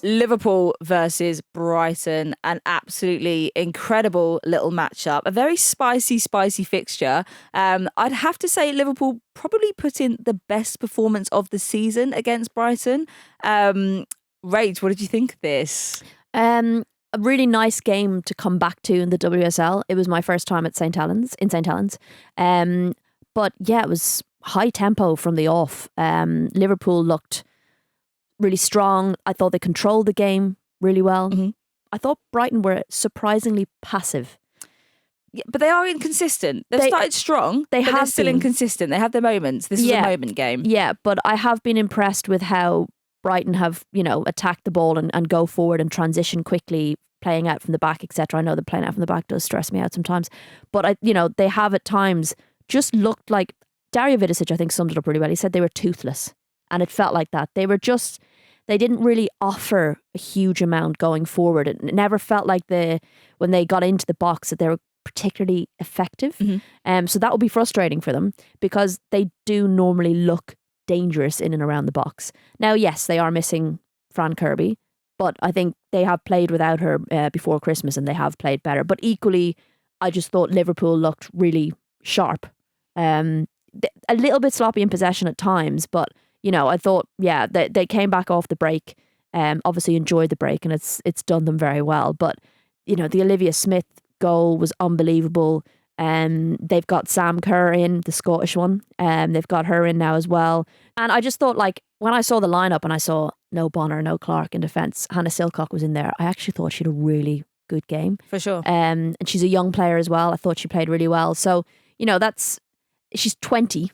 Liverpool versus Brighton, an absolutely incredible little matchup. A very spicy fixture. I'd have to say Liverpool probably put in the best performance of the season against Brighton. Rach, what did you think of this? A really nice game to come back to in the WSL. It was my first time at St. Helens. But yeah, it was high tempo from the off. Liverpool looked really strong. I thought they controlled the game really well. Mm-hmm. I thought Brighton were surprisingly passive. Yeah, but they are inconsistent. They've started strong, but they're still inconsistent. They have their moments. This is a moment game. Yeah, but I have been impressed with how Brighton have, attacked the ball and go forward and transition quickly, playing out from the back, etc. I know that playing out from the back does stress me out sometimes. But, they have at times just looked like, Dario Vidicic, I think, summed it up really well. He said they were toothless. And it felt like that. They didn't really offer a huge amount going forward. It never felt like when they got into the box that they were particularly effective. Mm-hmm. So that would be frustrating for them because they do normally look dangerous in and around the box. Now, yes, they are missing Fran Kirby, but I think they have played without her before Christmas and they have played better. But equally, I just thought Liverpool looked really sharp. A little bit sloppy in possession at times, but I thought, they came back off the break. Obviously enjoyed the break, and it's done them very well. But the Olivia Smith goal was unbelievable. They've got Sam Kerr in, the Scottish one. They've got her in now as well. And I just thought, when I saw the lineup and I saw no Bonner, no Clark in defence, Hannah Silcock was in there. I actually thought she had a really good game for sure. And she's a young player as well. I thought she played really well. So she's 20,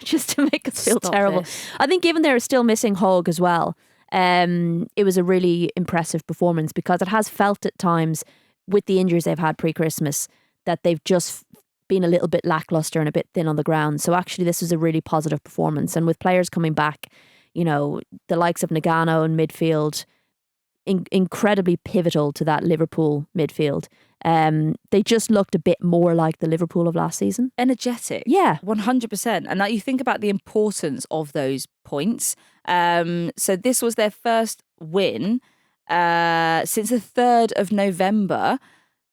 just to make us feel terrible. I think given they're still missing Hogg as well, it was a really impressive performance because it has felt at times with the injuries they've had pre-Christmas that they've just been a little bit lackluster and a bit thin on the ground. So actually this was a really positive performance. And with players coming back, the likes of Nagano in midfield, incredibly pivotal to that Liverpool midfield. They just looked a bit more like the Liverpool of last season. Energetic. Yeah. 100%. And that you think about the importance of those points. So this was their first win since the 3rd of November.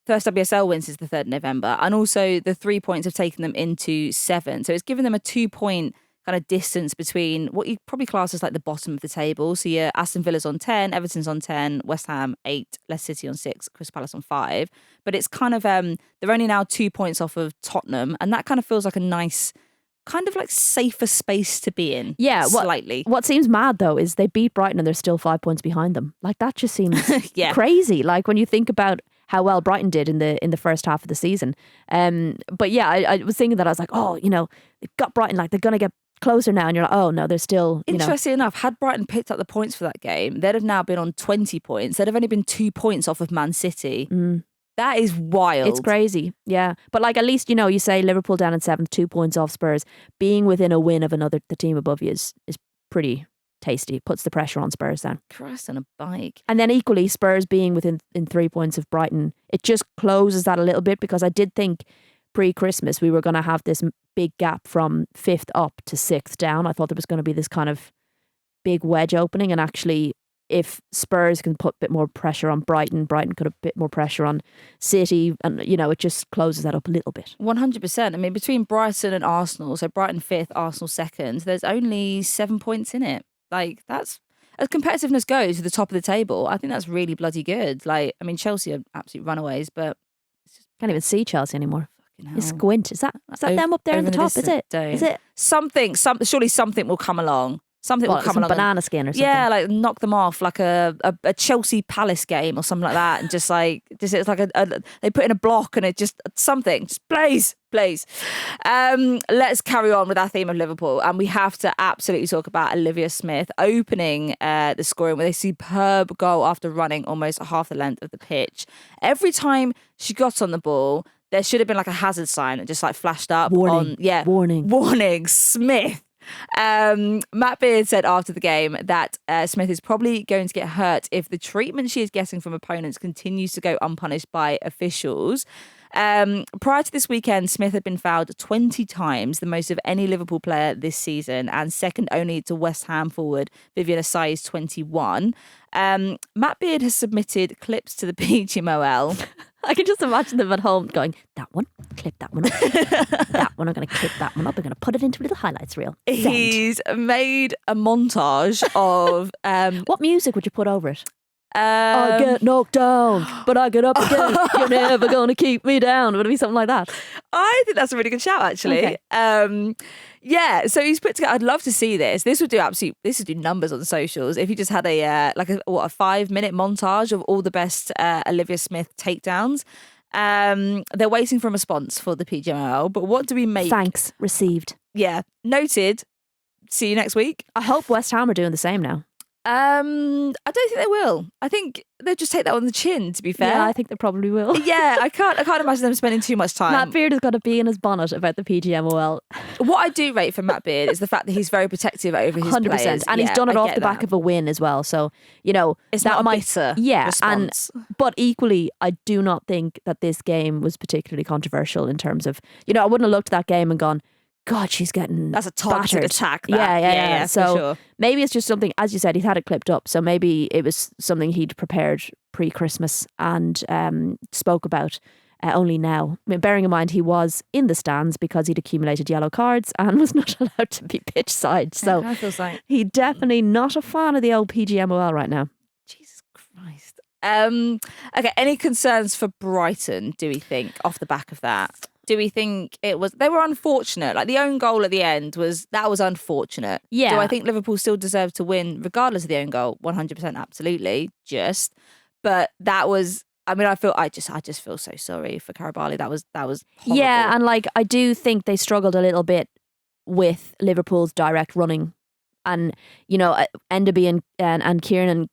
First WSL win since the 3rd of November. And also the 3 points have taken them into 7. So it's given them a 2-point kind of distance between what you probably class as like the bottom of the table. So yeah, Aston Villa's on 10, Everton's on 10, West Ham 8, Leicester City on 6, Crystal Palace on 5. But it's kind of they're only now 2 points off of Tottenham, and that kind of feels like a nice kind of like safer space to be in. Yeah, slightly. What seems mad though is they beat Brighton and they're still 5 points behind them. Like that just seems crazy. Like when you think about how well Brighton did in the first half of the season. But yeah, I was thinking that I was like, they've got Brighton, like they're gonna get closer now, and you're like, oh no, they're still interesting enough, had Brighton picked up the points for that game, they'd have now been on 20 points. They'd have only been 2 points off of Man City. That is wild. It's crazy. Yeah, but like at least you say Liverpool down in 7th, 2 points off Spurs, being within a win of the team above you is pretty tasty. Puts the pressure on Spurs then. Christ on a bike. And then equally Spurs being within 3 points of Brighton, it just closes that a little bit, because I did think pre-Christmas we were going to have this big gap from 5th up to 6th down. I thought there was going to be this kind of big wedge opening, and actually if Spurs can put a bit more pressure on Brighton could have a bit more pressure on City, and it just closes that up a little bit. 100%. I mean, between Brighton and Arsenal, so Brighton 5th, Arsenal 2nd, there's only 7 points in it. Like, that's, as competitiveness goes to the top of the table, I think that's really bloody good. Like, I mean, Chelsea are absolute runaways, but can't even see Chelsea anymore. You squint. Is that them up there at the top? Is it? Is it something? Surely something will come along. Something will come along. Banana skin or something. Yeah, like knock them off, like a Chelsea Palace game or something like that, and just it's like they put in a block and it just something. Just please. Let's carry on with our theme of Liverpool, and we have to absolutely talk about Olivia Smith opening the scoring with a superb goal after running almost half the length of the pitch. Every time she got on the ball, there should have been like a hazard sign that just like flashed up. Warning, Smith. Matt Beard said after the game that Smith is probably going to get hurt if the treatment she is getting from opponents continues to go unpunished by officials. Prior to this weekend, Smith had been fouled 20 times, the most of any Liverpool player this season, and second only to West Ham forward Vivian Asai's 21. Matt Beard has submitted clips to the PGMOL. I can just imagine them at home going, that one, clip that one up. That one, I'm going to clip that one up. I'm going to put it into a little highlights reel. Send. He's made a montage of... what music would you put over it? I get knocked down, but I get up again. You're never going to keep me down. Would it be something like that? I think that's a really good shout, actually. Okay. Yeah, so he's put together. I'd love to see this. This would do numbers on socials if you just had a 5-minute montage of all the best Olivia Smith takedowns. They're waiting for a response for the PGMOL, but what do we make? Thanks received. Yeah, noted. See you next week. I hope West Ham are doing the same now. I don't think they will. I think they'll just take that on the chin, to be fair. Yeah, I think they probably will. Yeah, I can't imagine them spending too much time. Matt Beard has got to be in his bonnet about the PGMOL. What I do rate for Matt Beard is the fact that he's very protective over his 100%. Players. And he's done it off the back of a win as well. So, it's that not a bitter response. But equally, I do not think that this game was particularly controversial in terms of, I wouldn't have looked at that game and gone, God, she's getting That's a targeted battered. attack. Yeah. So sure. Maybe it's just something, as you said, he's had it clipped up. So maybe it was something he'd prepared pre-Christmas and spoke about only now. I mean, bearing in mind he was in the stands because he'd accumulated yellow cards and was not allowed to be pitch side. So that feels like he's definitely not a fan of the old PGMOL right now. Jesus Christ. Okay, any concerns for Brighton, do we think, off the back of that? Do we think they were unfortunate? Like the own goal at the end was unfortunate. Yeah. Do I think Liverpool still deserved to win regardless of the own goal? 100% absolutely. But that was, I just feel so sorry for Karabali. That was horrible. Yeah, and I do think they struggled a little bit with Liverpool's direct running. And, Enderby and Kieran,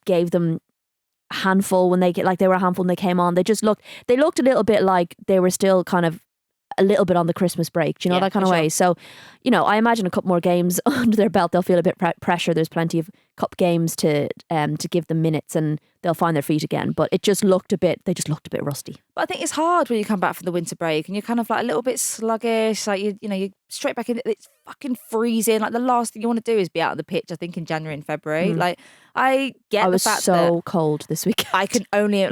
gave them handful when they were a handful when they came on. They looked a little bit like they were still kind of a little bit on the Christmas break, that kind of way. So, I imagine a couple more games under their belt, they'll feel a bit pressure. There's plenty of cup games to give them minutes and they'll find their feet again. But they just looked a bit rusty. But I think it's hard when you come back from the winter break and you're kind of like a little bit sluggish. Like you're straight back in. It's fucking freezing. Like the last thing you want to do is be out on the pitch. I think in January and February. Like I was the fact so cold this week. I can only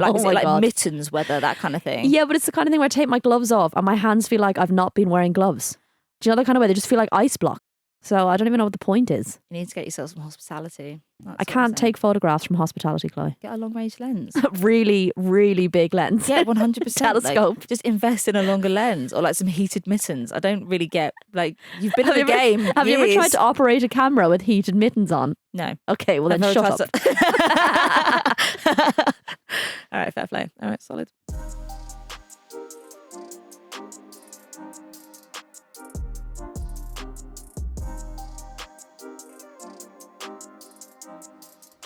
mittens weather, that kind of thing. Yeah, but it's the kind of thing where I take my gloves off and my hands feel like I've not been wearing gloves. Do you know that kind of way? They just feel like ice block. So I don't even know what the point is. You need to get yourself some hospitality. I can't take photographs from hospitality, Chloe. Get a long range lens. Really, really big lens. Yeah, 100%. Telescope. Just invest in a longer lens or some heated mittens. I don't really get, you've been in the game. Have you ever tried to operate a camera with heated mittens on? No. Okay, well then shut up. All right, fair play. All right, solid.